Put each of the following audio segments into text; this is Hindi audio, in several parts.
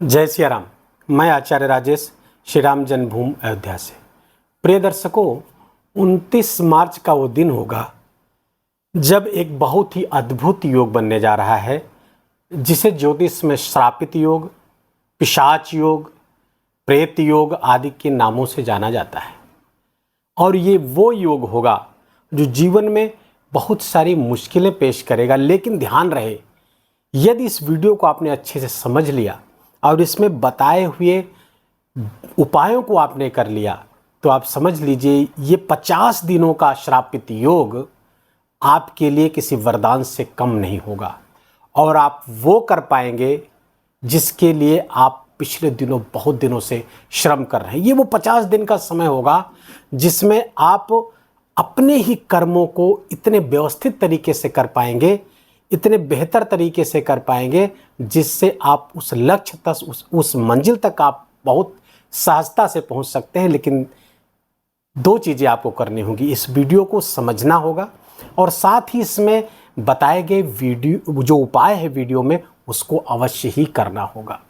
जय सिया राम। मैं आचार्य राजेश श्री राम जन्मभूमि अयोध्या से। प्रिय दर्शकों, 29 मार्च का वो दिन होगा जब एक बहुत ही अद्भुत योग बनने जा रहा है, जिसे ज्योतिष में श्रापित योग, पिशाच योग, प्रेत योग आदि के नामों से जाना जाता है। और ये वो योग होगा जो जीवन में बहुत सारी मुश्किलें पेश करेगा। लेकिन ध्यान रहे, यदि इस वीडियो को आपने अच्छे से समझ लिया और इसमें बताए हुए उपायों को आपने कर लिया तो आप समझ लीजिए ये 50 दिनों का श्रापित योग आपके लिए किसी वरदान से कम नहीं होगा और आप वो कर पाएंगे जिसके लिए आप पिछले दिनों बहुत दिनों से श्रम कर रहे हैं। ये वो 50 दिन का समय होगा जिसमें आप अपने ही कर्मों को इतने व्यवस्थित तरीके से कर पाएंगे, इतने बेहतर तरीके से कर पाएंगे, जिससे आप उस लक्ष्य तक उस मंजिल तक आप बहुत सहजता से पहुंच सकते हैं। लेकिन दो चीज़ें आपको करनी होगी, इस वीडियो को समझना होगा और साथ ही इसमें बताए गए वीडियो जो उपाय है वीडियो में उसको अवश्य ही करना होगा।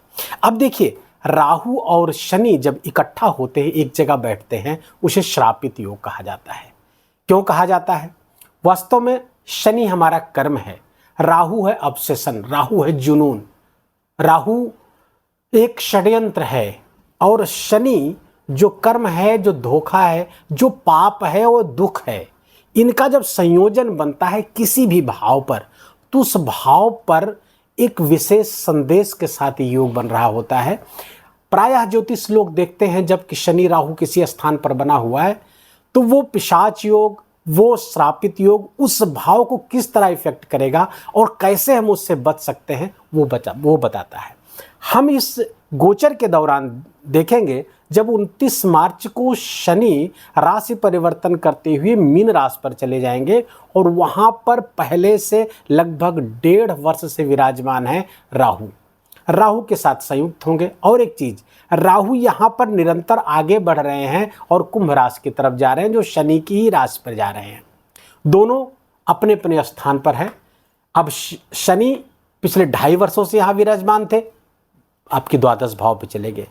अब देखिए, राहु और शनि जब इकट्ठा होते हैं, एक जगह बैठते हैं, उसे श्रापित योग कहा जाता है। क्यों कहा जाता है? वास्तव में शनि हमारा कर्म है, राहु है ऑब्सेशन, राहु है जुनून, राहु एक षड्यंत्र है और शनि जो कर्म है, जो धोखा है, जो पाप है, वो दुख है। इनका जब संयोजन बनता है किसी भी भाव पर, तो उस भाव पर एक विशेष संदेश के साथ योग बन रहा होता है। प्रायः ज्योतिष लोग देखते हैं जब कि शनि राहु किसी स्थान पर बना हुआ है तो वो पिशाच योग, वो श्रापित योग उस भाव को किस तरह इफेक्ट करेगा और कैसे हम उससे बच सकते हैं वो बताता है। हम इस गोचर के दौरान देखेंगे जब 29 मार्च को शनि राशि परिवर्तन करते हुए मीन राशि पर चले जाएंगे और वहां पर पहले से लगभग 1.5 वर्ष से विराजमान है राहु। राहु के साथ संयुक्त होंगे। और एक चीज, राहु यहाँ पर निरंतर आगे बढ़ रहे हैं और कुंभ राशि की तरफ जा रहे हैं, जो शनि की ही राशि पर जा रहे हैं। दोनों अपने अपने स्थान पर हैं। अब शनि पिछले 2.5 वर्षों से यहाँ विराजमान थे, आपके द्वादश भाव पे चले गए।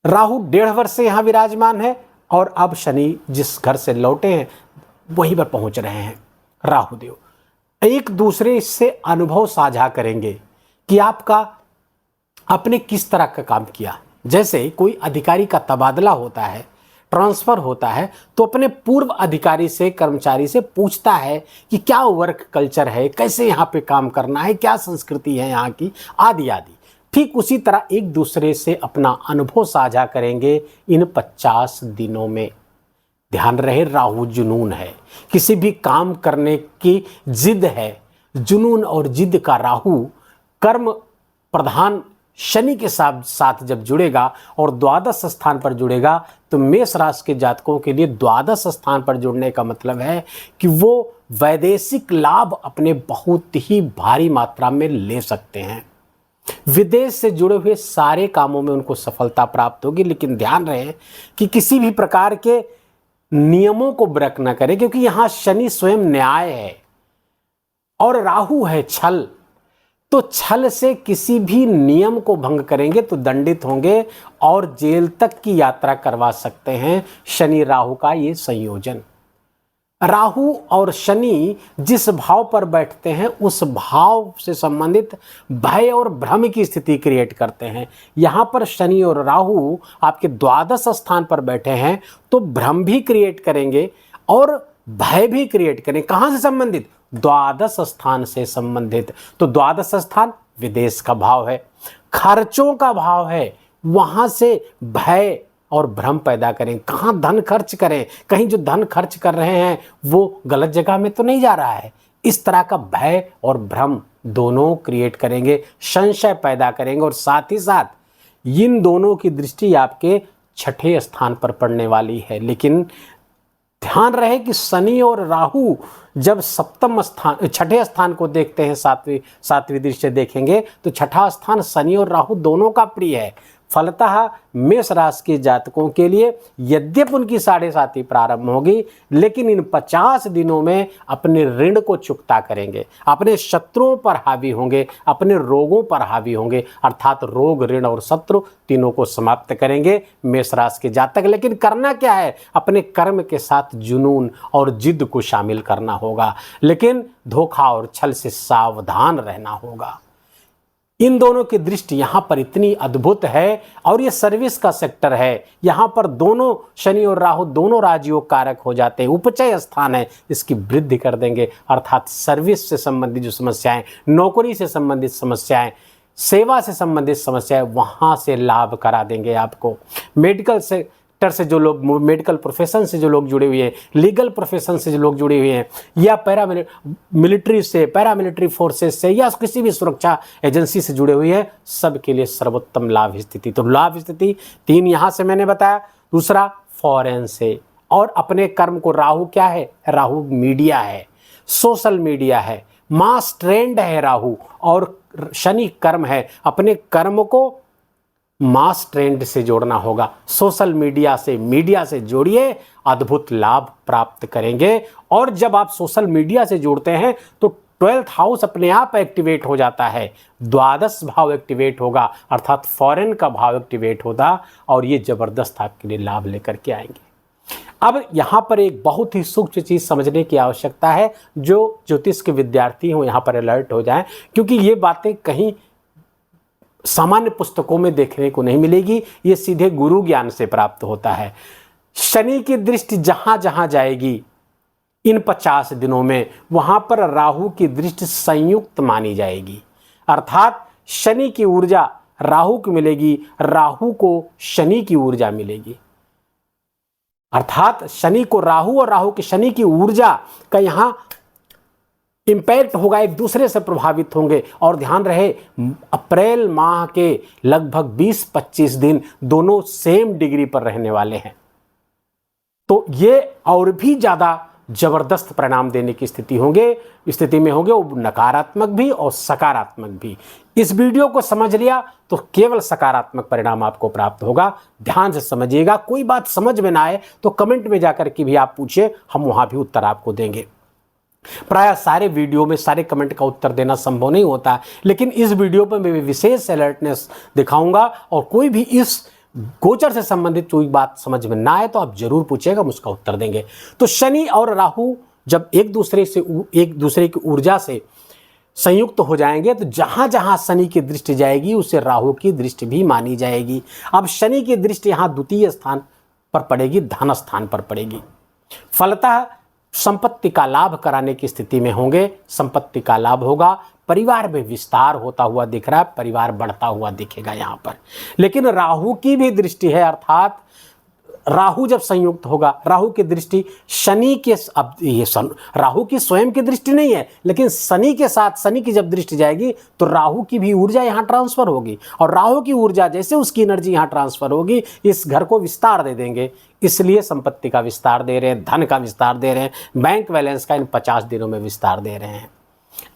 राहु 1.5 वर्ष से यहाँ विराजमान है और अब शनि जिस घर से लौटे हैं वहीं पर पहुंच रहे हैं। राहु देव एक दूसरे से अनुभव साझा करेंगे कि आपने किस तरह का काम किया। जैसे कोई अधिकारी का तबादला होता है, ट्रांसफर होता है, तो अपने पूर्व अधिकारी से, कर्मचारी से पूछता है कि क्या वर्क कल्चर है, कैसे यहाँ पे काम करना है, क्या संस्कृति है यहाँ की, आदि आदि। ठीक उसी तरह एक दूसरे से अपना अनुभव साझा करेंगे इन 50 दिनों में। ध्यान रहे, राहु जुनून है, किसी भी काम करने की जिद है। जुनून और जिद का राहु कर्म प्रधान शनि के साथ जब जुड़ेगा और द्वादश स्थान पर जुड़ेगा तो मेष राशि के जातकों के लिए द्वादश स्थान पर जुड़ने का मतलब है कि वो वैदेशिक लाभ अपने बहुत ही भारी मात्रा में ले सकते हैं। विदेश से जुड़े हुए सारे कामों में उनको सफलता प्राप्त होगी। लेकिन ध्यान रहे कि किसी भी प्रकार के नियमों को ब्रेक न करें, क्योंकि यहां शनि स्वयं न्याय है और राहु है छल। तो छल से किसी भी नियम को भंग करेंगे तो दंडित होंगे और जेल तक की यात्रा करवा सकते हैं। शनि राहु का ये संयोजन, राहु और शनि जिस भाव पर बैठते हैं उस भाव से संबंधित भय और भ्रम की स्थिति क्रिएट करते हैं। यहाँ पर शनि और राहु आपके द्वादश स्थान पर बैठे हैं तो भ्रम भी क्रिएट करेंगे और भय भी क्रिएट करेंगे। कहाँ से संबंधित? द्वादश स्थान से संबंधित। तो द्वादश स्थान विदेश का भाव है, खर्चों का भाव है, वहां से भय और भ्रम पैदा करें। कहाँ धन खर्च करें, कहीं जो धन खर्च कर रहे हैं वो गलत जगह में तो नहीं जा रहा है। इस तरह का भय और भ्रम दोनों क्रिएट करेंगे, संशय पैदा करेंगे और साथ ही साथ इन दोनों की दृष्टि आपके 6ठे स्थान पर पड़ने वाली है। लेकिन ध्यान रहे कि शनि और राहु जब सप्तम स्थान 6ठे स्थान को देखते हैं, सातवीं दृष्टि से देखेंगे तो 6ठा स्थान शनि और राहु दोनों का प्रिय है। फलतः मेष राशि के जातकों के लिए यद्यपि उनकी 7.5 प्रारंभ होगी, लेकिन इन 50 दिनों में अपने ऋण को चुकता करेंगे, अपने शत्रुओं पर हावी होंगे, अपने रोगों पर हावी होंगे, अर्थात रोग, ऋण और शत्रु तीनों को समाप्त करेंगे मेष राशि के जातक। लेकिन करना क्या है? अपने कर्म के साथ जुनून और जिद को शामिल करना होगा, लेकिन धोखा और छल से सावधान रहना होगा। इन दोनों की दृष्टि यहां पर इतनी अद्भुत है, और ये सर्विस का सेक्टर है। यहां पर दोनों शनि और राहु दोनों राजयोग कारक हो जाते हैं, उपचय स्थान है, इसकी वृद्धि कर देंगे। अर्थात सर्विस से संबंधित जो समस्याएं, नौकरी से संबंधित समस्याएं, सेवा से संबंधित समस्याएं, वहां से लाभ करा देंगे आपको। मेडिकल सेक्टर से जो लोग, मेडिकल प्रोफेशन से जो लोग जुड़े हुए हैं, लीगल प्रोफेशन से जो लोग जुड़े हुए हैं, या मिलिट्री से, पैरामिलिट्री फोर्सेस से, या किसी भी सुरक्षा एजेंसी से जुड़े हुए हैं, सबके लिए सर्वोत्तम लाभ स्थिति। तो लाभ स्थिति 3 यहां से मैंने बताया। दूसरा फॉरेन से, और अपने कर्म को, राहु क्या है? राहु मीडिया है, सोशल मीडिया है, मास ट्रेंड है राहु, और शनि कर्म है। अपने कर्म को मास ट्रेंड से जोड़ना होगा, सोशल मीडिया से, मीडिया से जोड़िए, अद्भुत लाभ प्राप्त करेंगे। और जब आप सोशल मीडिया से जोड़ते हैं तो 12th हाउस अपने आप एक्टिवेट हो जाता है, 12th भाव एक्टिवेट होगा, अर्थात फॉरेन का भाव एक्टिवेट होगा, और ये जबरदस्त आपके लिए लाभ लेकर के आएंगे। अब यहाँ पर एक बहुत ही सूक्ष्म चीज़ समझने की आवश्यकता है, जो ज्योतिष के विद्यार्थी हो यहाँ पर अलर्ट हो जाएं, क्योंकि ये बातें कहीं सामान्य पुस्तकों में देखने को नहीं मिलेगी, ये सीधे गुरु ज्ञान से प्राप्त होता है। शनि की दृष्टि जहां जहां जाएगी इन 50 दिनों में, वहां पर राहु की दृष्टि संयुक्त मानी जाएगी। अर्थात शनि की ऊर्जा राहु को मिलेगी, राहु को शनि की ऊर्जा मिलेगी। अर्थात शनि को राहु और राहु की शनि की ऊर्जा का यहां इंपैक्ट होगा, एक दूसरे से प्रभावित होंगे। और ध्यान रहे, अप्रैल माह के लगभग 20-25 दिन दोनों सेम डिग्री पर रहने वाले हैं, तो ये और भी ज्यादा जबरदस्त परिणाम देने की स्थिति में होंगे, वो नकारात्मक भी और सकारात्मक भी। इस वीडियो को समझ लिया तो केवल सकारात्मक परिणाम आपको प्राप्त होगा। ध्यान से समझिएगा, कोई बात समझ में ना आए तो कमेंट में जाकर के भी आप पूछिए, हम वहां भी उत्तर आपको देंगे। प्रायः सारे वीडियो में सारे कमेंट का उत्तर देना संभव नहीं होता, लेकिन इस वीडियो पर मैं विशेष अलर्टनेस दिखाऊंगा, और कोई भी इस गोचर से संबंधित कोई बात समझ में ना आए तो आप जरूर पूछिएगा, हम उसका उत्तर देंगे। तो शनि और राहु जब एक दूसरे की ऊर्जा से संयुक्त हो जाएंगे, तो जहां जहां शनि की दृष्टि जाएगी उसे राहु की दृष्टि भी मानी जाएगी। अब शनि की दृष्टि यहां द्वितीय स्थान पर पड़ेगी, धन स्थान पर पड़ेगी। फलतः संपत्ति का लाभ कराने की स्थिति में होंगे, संपत्ति का लाभ होगा, परिवार में विस्तार होता हुआ दिख रहा है, परिवार बढ़ता हुआ दिखेगा यहां पर। लेकिन राहु की भी दृष्टि है, अर्थात राहु जब संयुक्त होगा, राहु की दृष्टि शनि के, अब ये राहु की स्वयं की दृष्टि नहीं है, लेकिन शनि के साथ शनि की जब दृष्टि जाएगी तो राहु की भी ऊर्जा यहाँ ट्रांसफर होगी, और राहु की ऊर्जा जैसे उसकी एनर्जी यहाँ ट्रांसफर होगी, इस घर को विस्तार दे देंगे। इसलिए संपत्ति का विस्तार दे रहे हैं, धन का विस्तार दे रहे हैं, बैंक बैलेंस का इन 50 दिनों में विस्तार दे रहे हैं।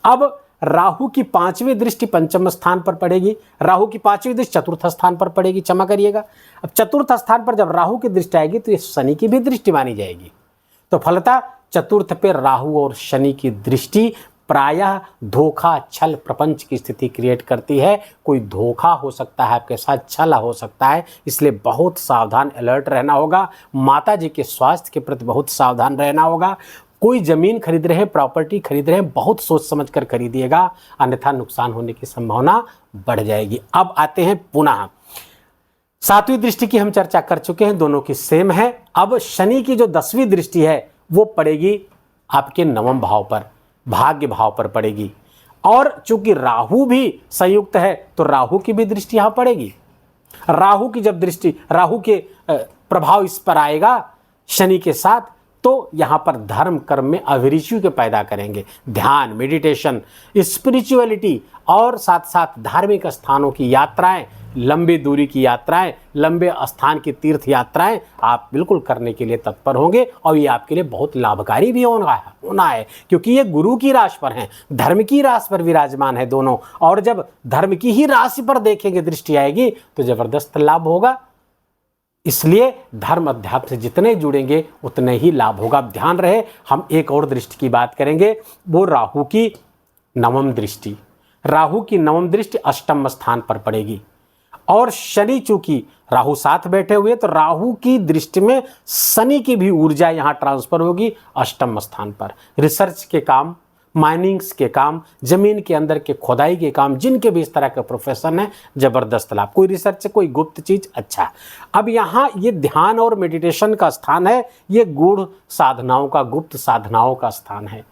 अब राहु की 5वीं दृष्टि पंचम स्थान पर पड़ेगी, राहु की 5वीं दृष्टि चतुर्थ स्थान पर पड़ेगी, क्षमा करिएगा। अब चतुर्थ स्थान पर जब राहु की दृष्टि आएगी तो ये शनि की भी दृष्टि मानी जाएगी। तो फलतः चतुर्थ पे राहु और शनि की दृष्टि प्रायः धोखा, छल, प्रपंच की स्थिति क्रिएट करती है। कोई धोखा हो सकता है आपके साथ, छल हो सकता है, इसलिए बहुत सावधान, अलर्ट रहना होगा। माता जी के स्वास्थ्य के प्रति बहुत सावधान रहना होगा। कोई जमीन खरीद रहे हैं, प्रॉपर्टी खरीद रहे हैं, बहुत सोच समझ कर खरीदिएगा, अन्यथा नुकसान होने की संभावना बढ़ जाएगी। अब आते हैं पुनः 7वीं दृष्टि की हम चर्चा कर चुके हैं, दोनों की सेम है। अब शनि की जो 10वीं दृष्टि है वो पड़ेगी आपके 9वें भाव पर, भाग्य भाव पर पड़ेगी। और चूंकि राहु भी संयुक्त है तो राहु की भी दृष्टि यहां पड़ेगी। राहु की जब दृष्टि, राहु के प्रभाव इस पर आएगा शनि के साथ, तो यहां पर धर्म कर्म में अभिरुचि के पैदा करेंगे। ध्यान, मेडिटेशन, स्पिरिचुअलिटी और साथ साथ धार्मिक स्थानों की यात्राएं लंबी दूरी की यात्राएं, लंबे स्थान की तीर्थ यात्राएं आप बिल्कुल करने के लिए तत्पर होंगे और ये आपके लिए बहुत लाभकारी भी होना है क्योंकि ये गुरु की राशि पर हैं, धर्म की राशि पर विराजमान है दोनों। और जब धर्म की ही राशि पर देखेंगे, दृष्टि आएगी तो जबरदस्त लाभ होगा। इसलिए धर्म अध्यात्म से जितने जुड़ेंगे उतने ही लाभ होगा। ध्यान रहे, हम एक और दृष्टि की बात करेंगे, वो राहु की नवम दृष्टि। राहु की नवम दृष्टि अष्टम स्थान पर पड़ेगी और शनि चूंकि राहु साथ बैठे हुए, तो राहु की दृष्टि में शनि की भी ऊर्जा यहां ट्रांसफर होगी अष्टम स्थान पर। रिसर्च के काम, माइनिंग्स के काम, जमीन के अंदर के खोदाई के काम, जिनके भी इस तरह के प्रोफेशन है, जबरदस्त लाभ। कोई रिसर्च, कोई गुप्त चीज, अच्छा। अब यहाँ ये ध्यान और मेडिटेशन का स्थान है, ये गूढ़ साधनाओं का, गुप्त साधनाओं का स्थान है।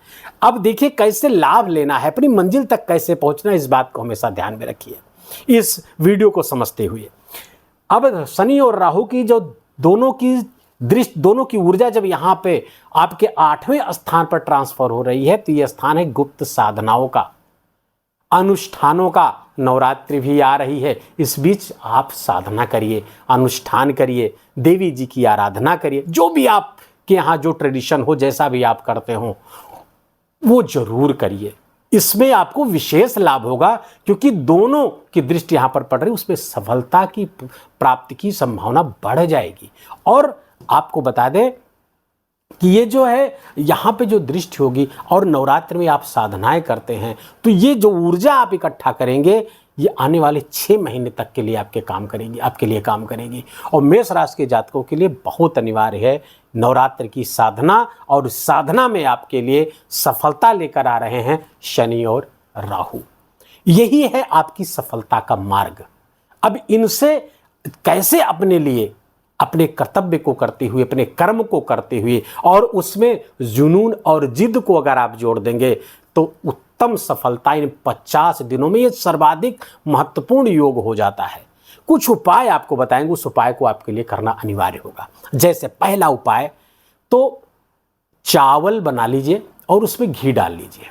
अब देखिए कैसे लाभ लेना है, अपनी मंजिल तक कैसे पहुंचना है, इस बात को हमेशा ध्यान में रखिए इस वीडियो को समझते हुए। अब शनि और राहु की जो दोनों की दृष्टि, दोनों की ऊर्जा जब यहाँ पे आपके 8वें स्थान पर ट्रांसफर हो रही है, तो यह स्थान है गुप्त साधनाओं का, अनुष्ठानों का। नवरात्रि भी आ रही है, इस बीच आप साधना करिए, अनुष्ठान करिए, देवी जी की आराधना करिए, जो भी आपके यहाँ जो ट्रेडिशन हो, जैसा भी आप करते हो वो जरूर करिए। इसमें आपको विशेष लाभ होगा क्योंकि दोनों की दृष्टि यहाँ पर पड़ रही है, उसमें सफलता की प्राप्ति की संभावना बढ़ जाएगी। और आपको बता दें कि ये जो है यहाँ पे जो दृष्टि होगी और नवरात्र में आप साधनाएं करते हैं, तो ये जो ऊर्जा आप इकट्ठा करेंगे, ये आने वाले 6 महीने तक के लिए आपके लिए काम करेगी। और मेष राशि के जातकों के लिए बहुत अनिवार्य है नवरात्र की साधना, और साधना में आपके लिए सफलता लेकर आ रहे हैं शनि और राहु। यही है आपकी सफलता का मार्ग। अब इनसे कैसे अपने लिए, अपने कर्तव्य को करते हुए, अपने कर्म को करते हुए, और उसमें जुनून और जिद को अगर आप जोड़ देंगे, तो उत्तम सफलता इन 50 दिनों में ये सर्वाधिक महत्वपूर्ण योग हो जाता है। कुछ उपाय आपको बताएंगे, उस उपाय को आपके लिए करना अनिवार्य होगा। जैसे पहला उपाय, तो चावल बना लीजिए और उसमें घी डाल लीजिए।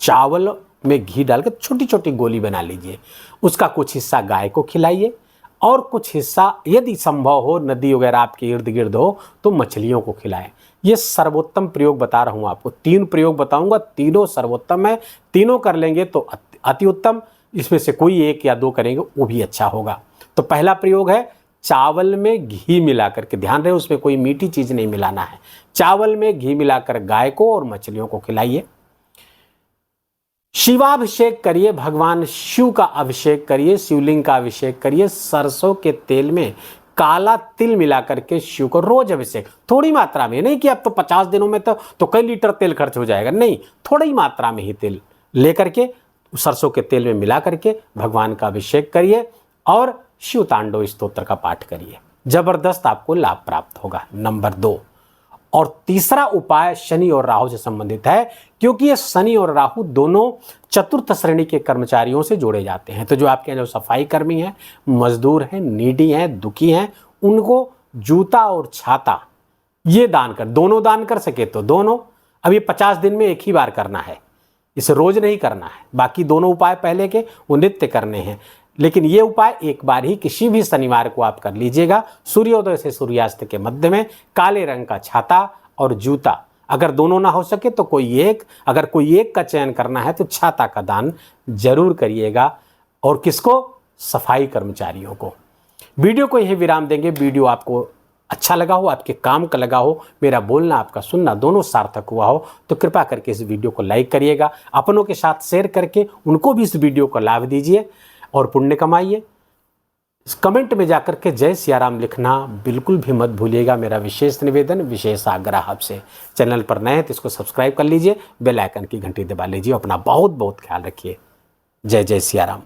चावल में घी डालकर छोटी छोटी गोली बना लीजिए, उसका कुछ हिस्सा गाय को खिलाइए और कुछ हिस्सा यदि संभव हो, नदी वगैरह आपके इर्द गिर्द हो, तो मछलियों को खिलाएं। ये सर्वोत्तम प्रयोग बता रहा हूँ आपको, 3 प्रयोग बताऊंगा, तीनों सर्वोत्तम है। तीनों कर लेंगे तो अति उत्तम, इसमें से कोई 1 या 2 करेंगे वो भी अच्छा होगा। तो पहला प्रयोग है चावल में घी मिलाकर के, ध्यान रहे उसमें कोई मीठी चीज नहीं मिलाना है। चावल में घी मिलाकर गाय को और मछलियों को खिलाइए। शिवाभिषेक करिए, भगवान शिव का अभिषेक करिए, शिवलिंग का अभिषेक करिए। सरसों के तेल में काला तिल मिलाकर के शिव को रोज अभिषेक, थोड़ी मात्रा में, नहीं कि अब तो 50 दिनों में तो कई लीटर तेल खर्च हो जाएगा, नहीं, थोड़ी मात्रा में ही तेल लेकर के सरसों के तेल में मिला करके भगवान का अभिषेक करिए और शिव तांडव स्तोत्र का पाठ करिए। जबरदस्त आपको लाभ प्राप्त होगा। नंबर 2 और तीसरा उपाय शनि और राहु से संबंधित है, क्योंकि ये शनि और राहु दोनों चतुर्थ श्रेणी के कर्मचारियों से जोड़े जाते हैं। तो जो आपके यहाँ जो सफाई कर्मी हैं, मजदूर हैं, नीडी हैं, दुखी हैं, उनको जूता और छाता ये दान कर, दोनों दान कर सके तो दोनों। अब ये 50 दिन में एक ही बार करना है, इसे रोज नहीं करना है। बाकी दोनों उपाय पहले के वो नित्य करने हैं, लेकिन ये उपाय एक बार ही किसी भी शनिवार को आप कर लीजिएगा। सूर्योदय से सूर्यास्त के मध्य में काले रंग का छाता और जूता, अगर दोनों ना हो सके तो कोई एक, अगर कोई एक का चयन करना है तो छाता का दान जरूर करिएगा। और किसको? सफाई कर्मचारियों को। वीडियो को यही विराम देंगे। वीडियो आपको अच्छा लगा हो, आपके काम का लगा हो, मेरा बोलना आपका सुनना दोनों सार्थक हुआ हो, तो कृपा करके इस वीडियो को लाइक करिएगा, अपनों के साथ शेयर करके उनको भी इस वीडियो को लाभ दीजिए और पुण्य कमाइए। कमेंट में जाकर के जय सियाराम लिखना बिल्कुल भी मत भूलिएगा, मेरा विशेष निवेदन, विशेष आग्रह आपसे। चैनल पर नए हैं तो इसको सब्सक्राइब कर लीजिए, बेल आइकन की घंटी दबा लीजिए। अपना बहुत बहुत ख्याल रखिए। जय जय सियाराम।